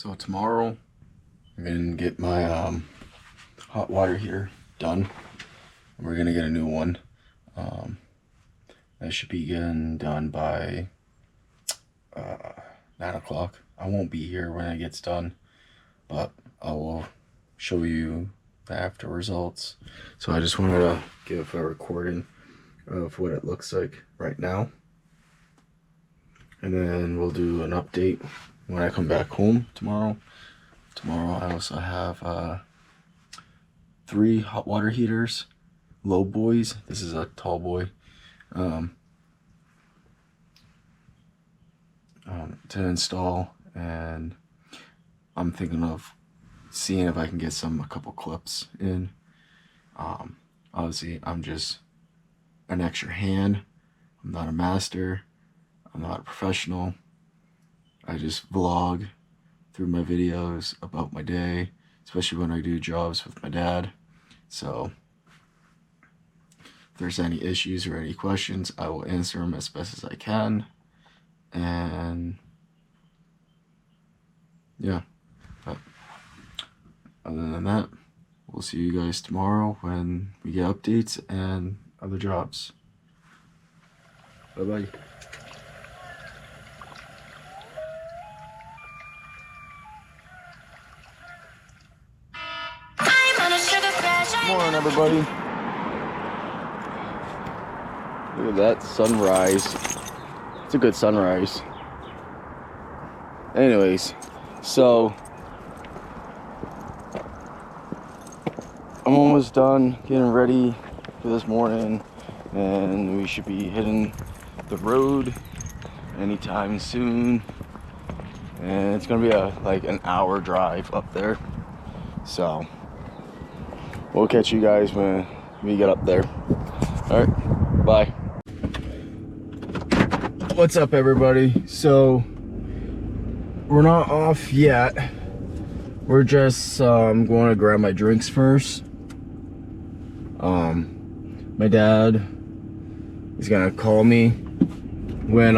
So tomorrow I'm gonna get my hot water heater done. We're gonna get a new one. That should be getting done by 9 o'clock. I won't be here when it gets done, but I will show you the after results. So I just wanted to give a recording of what it looks like right now, and then we'll do an update when I come back home tomorrow. Tomorrow I also have 3 hot water heaters, low boys. This is a tall boy. To install, and I'm thinking of seeing if I can get a couple clips in. Obviously I'm just an extra hand. I'm not a master. I'm not a professional. I just vlog through my videos about my day, especially when I do jobs with my dad. So if there's any issues or any questions, I will answer them as best as I can. And yeah, but other than that, we'll see you guys tomorrow when we get updates and other jobs. Bye bye. Morning, everybody. Look at that sunrise. It's a good sunrise. Anyways, so I'm almost done getting ready for this morning, and we should be hitting the road anytime soon. And it's gonna be like an hour drive up there. So we'll catch you guys when we get up there. All right, bye. What's up, everybody? So we're not off yet. We're just going to grab my drinks first. My dad is gonna call me when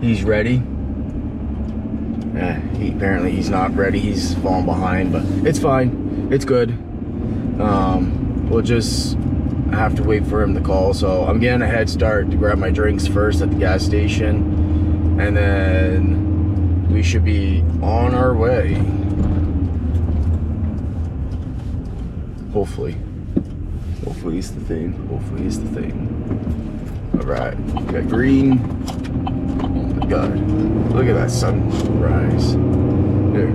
he's ready. Apparently he's not ready. He's falling behind, but it's fine. It's good. We'll just have to wait for him to call. So I'm getting a head start to grab my drinks first at the gas station, and then we should be on our way. Hopefully it's the thing. Hopefully it's the thing. All right, we got green. Oh my God, look at that sunrise. There.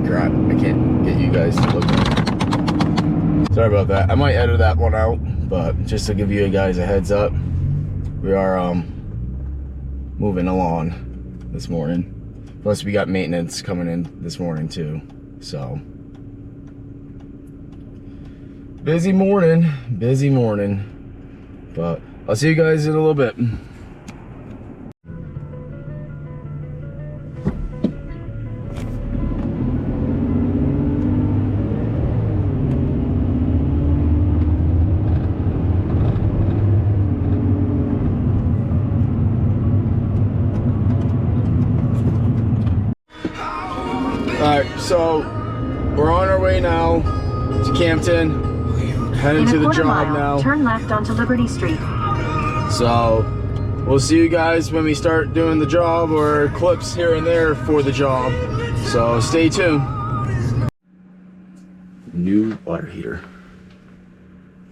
Crap, I can't get you guys to look. Sorry about that. I might edit that one out, but just to give you guys a heads up, we are moving along this morning. Plus we got maintenance coming in this morning too. So busy morning, but I'll see you guys in a little bit. Alright, so we're on our way now to Campton. Heading to the job now. Turn left onto Liberty Street. So we'll see you guys when we start doing the job, or clips here and there for the job. So stay tuned. New water heater.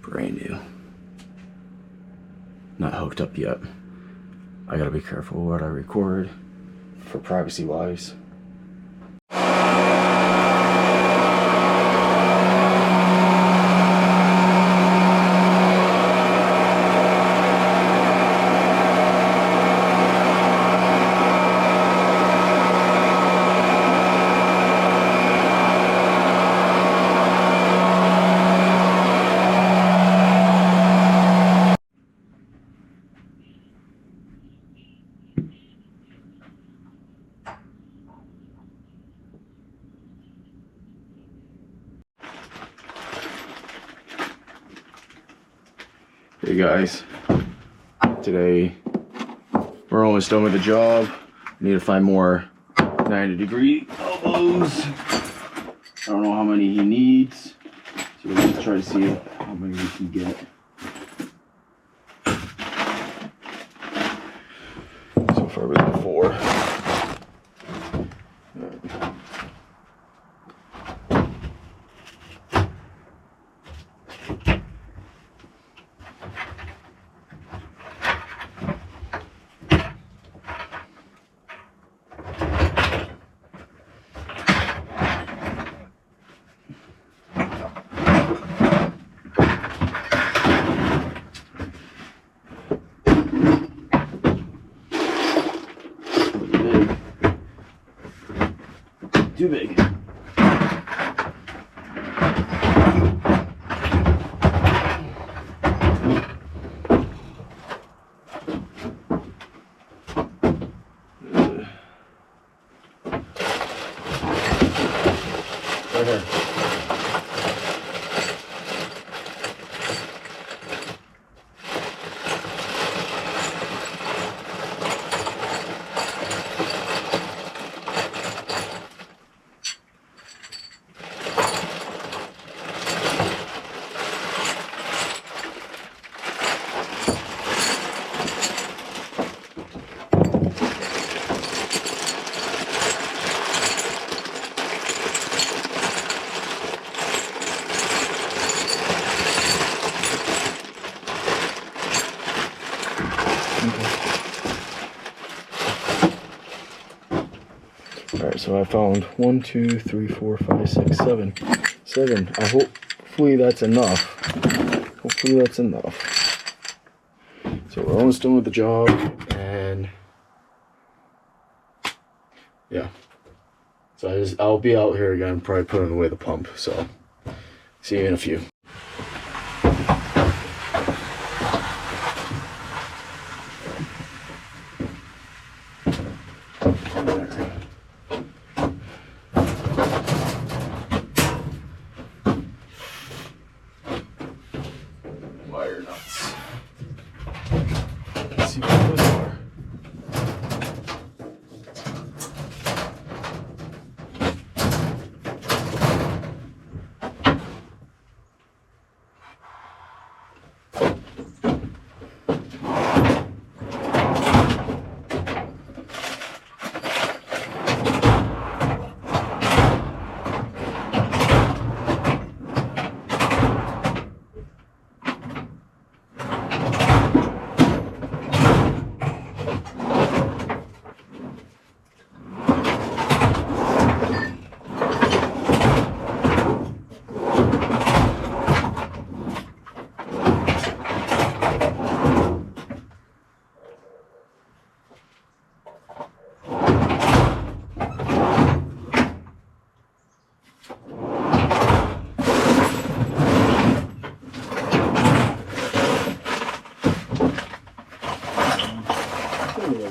Brand new. Not hooked up yet. I gotta be careful what I record for privacy wise. Hey guys, today. We're almost done with the job. We need to find more 90-degree elbows. I don't know how many he needs, so we're gonna try to see how many we can get. So far, we've got 4. Too big. Right here. Alright, so I found 1, 2, 3, 4, 5, 6, 7. 7. Hopefully that's enough. Hopefully that's enough. So we're almost done with the job, and yeah. So I'll be out here again, probably putting away the pump. So see you in a few. Wire nuts. Let's see what those are.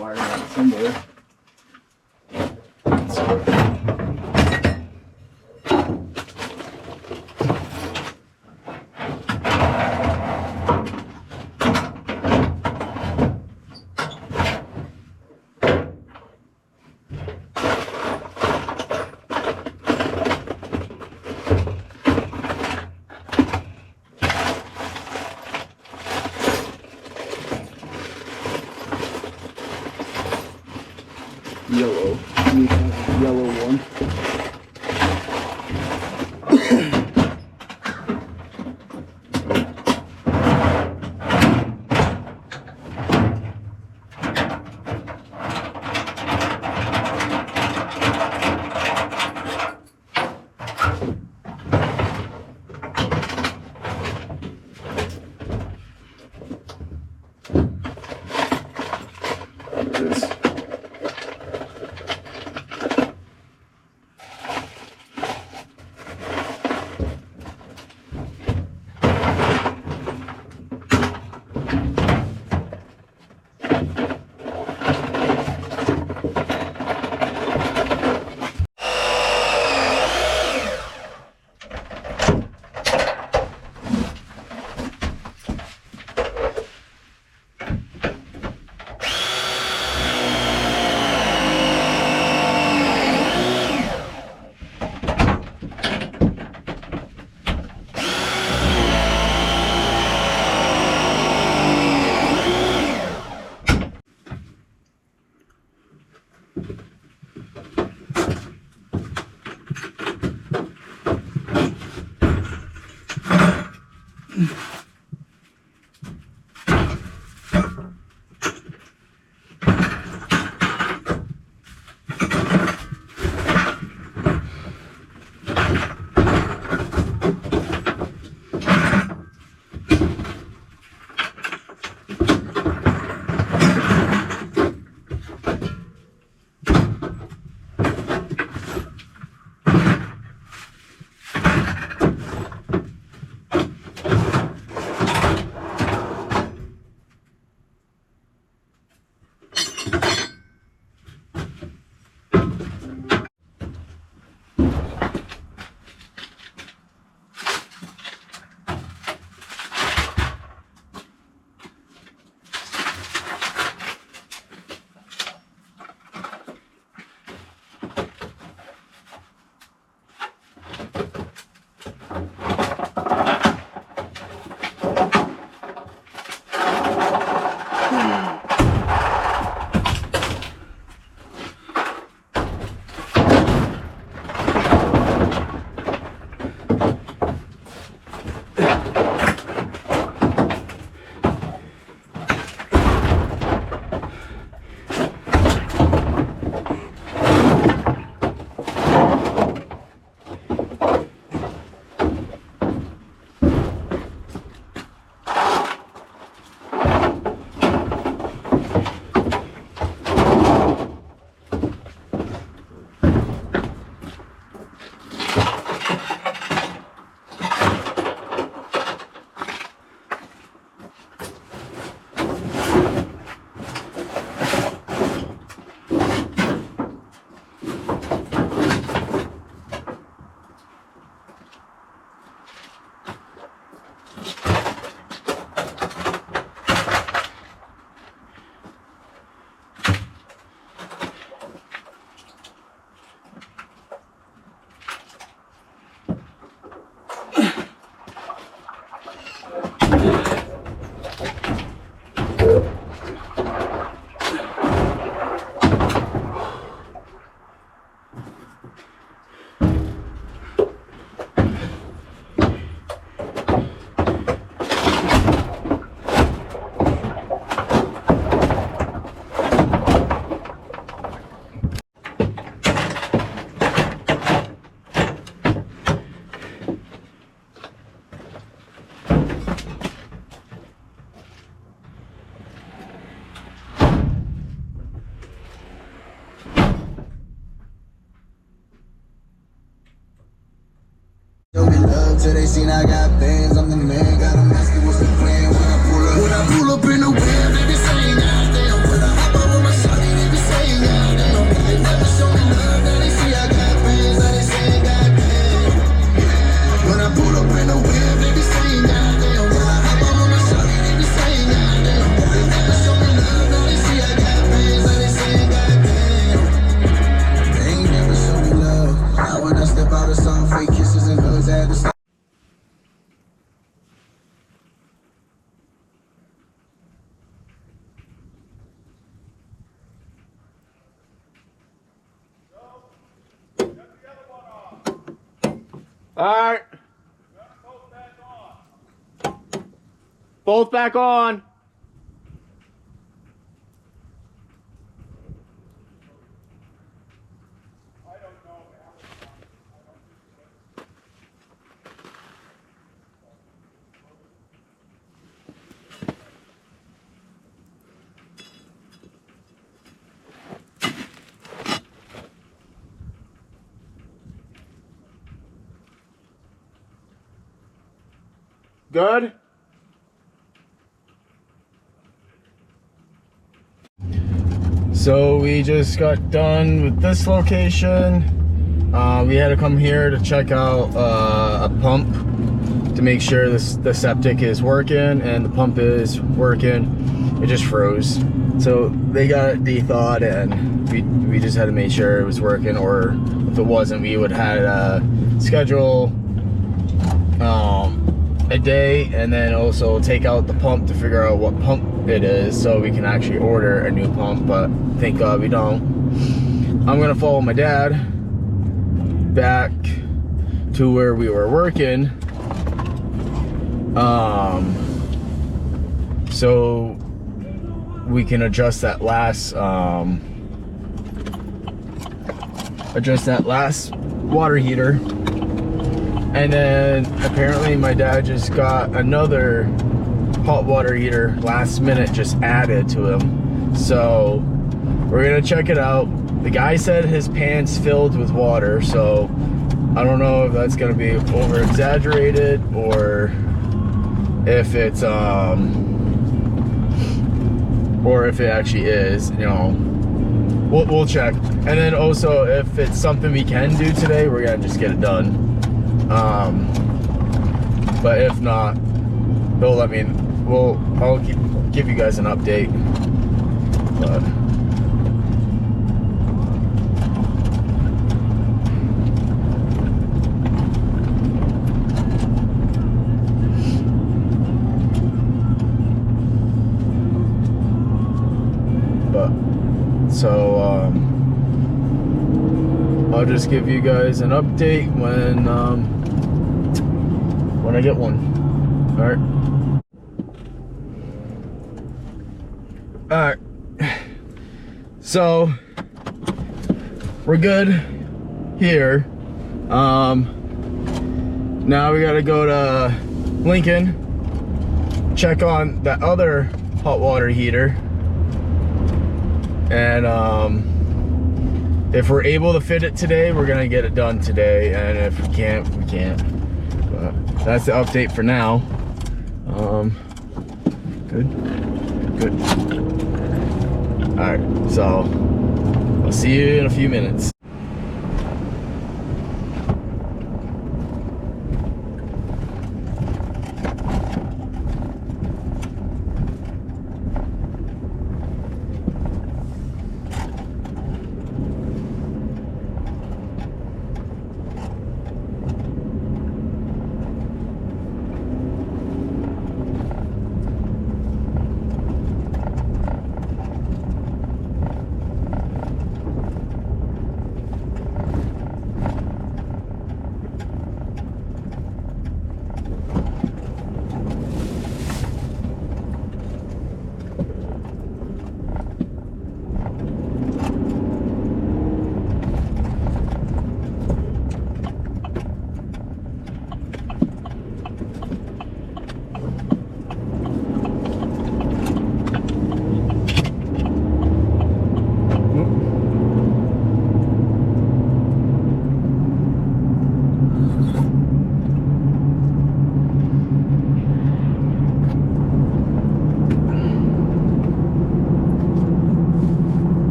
Wire nut somewhere. Yellow. We have a yellow one. There it is. Till they seen I got bands, I'm the man, got 'em asking what's the plan when I pull up in the whip, they be saying goddamn. When I hop up with my shawty, they be saying goddamn. They never show me love, now they see I got bands, now they saying goddamn. When I pull up in the whip, they be saying goddamn. When I hop up with my shawty, they be saying goddamn. They never show me love, now they see I got bands, now they saying goddamn. They ain't never show me love. Now when I step out of some fake kisses and hugs, I had to stop. All right. Both back on. Good. So we just got done with this location. We had to come here to check out a pump to make sure the septic is working, and the pump is working. It just froze. So they got it de-thawed, and we just had to make sure it was working, or if it wasn't, we would have to schedule a day and then also take out the pump to figure out what pump it is so we can actually order a new pump, but thank God we don't. I'm gonna follow my dad back to where we were working, so we can adjust that last water heater. And then apparently my dad just got another hot water heater last minute, just added to him. So we're gonna check it out. The guy said his pan's filled with water, so I don't know if that's gonna be over exaggerated or if it's or if it actually is, you know. We'll check. And then also, if it's something we can do today, we're gonna just get it done. But if not, they'll let me. I'll give you guys an update. But so I'll just give you guys an update when I get one. All right. So we're good here. Now we gotta go to Lincoln, check on that other hot water heater, and if we're able to fit it today, we're gonna get it done today, and if we can't, we can't. But that's the update for now. Good. All right, so I'll see you in a few minutes.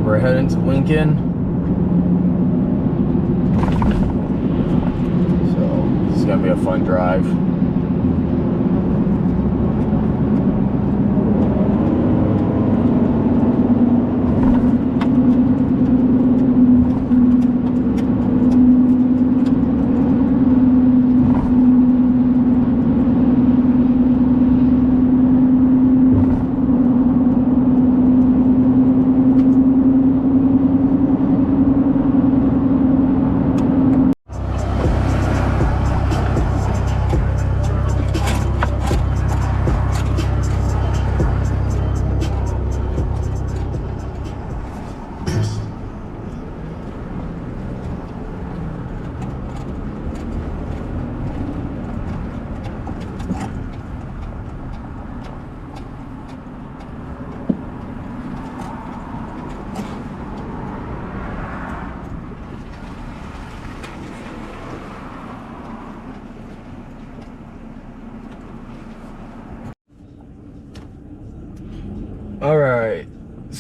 We're heading to Lincoln. So this is gonna be a fun drive.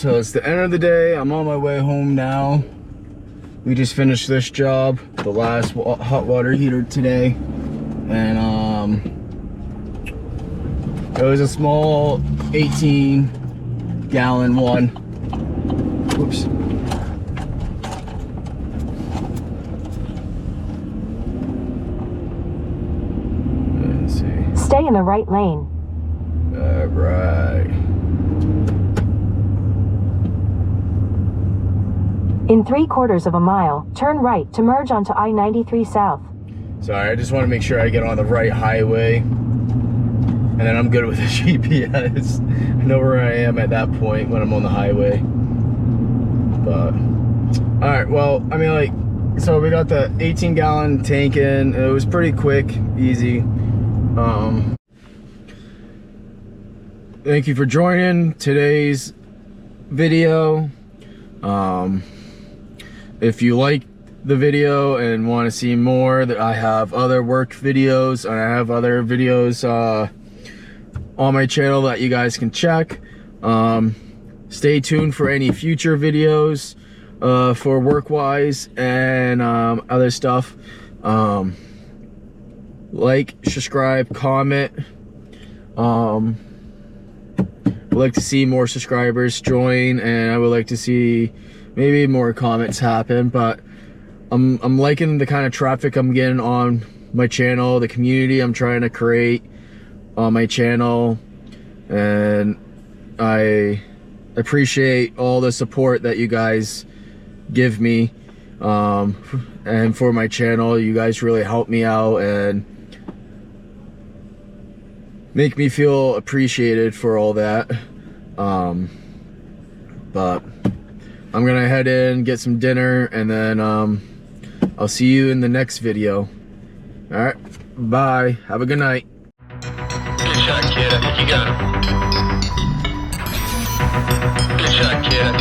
so it's the end of the day. I'm on my way home now. We just finished this job, the last hot water heater today, and it was a small 18-gallon one. Whoops. Let's see. Stay in the right lane. All right. In 3/4 of a mile, turn right to merge onto I-93 South. Sorry, I just want to make sure I get on the right highway, and then I'm good with the GPS. I know where I am at that point when I'm on the highway. But all right, well, I mean, like, so we got the 18-gallon tank in. It was pretty quick, easy. Thank you for joining today's video. If you like the video and want to see more, that I have other work videos and I have other videos on my channel that you guys can check. Stay tuned for any future videos for work-wise and other stuff. Like, subscribe, comment. I'd like to see more subscribers join, and I would like to see maybe more comments happen. But I'm liking the kind of traffic I'm getting on my channel, the community I'm trying to create on my channel, and I appreciate all the support that you guys give me, and for my channel. You guys really help me out and make me feel appreciated for all that. But I'm gonna head in, get some dinner, and then I'll see you in the next video. All right, bye. Have a good night. Good shot, kid. I think you got him. Good shot, kid. I think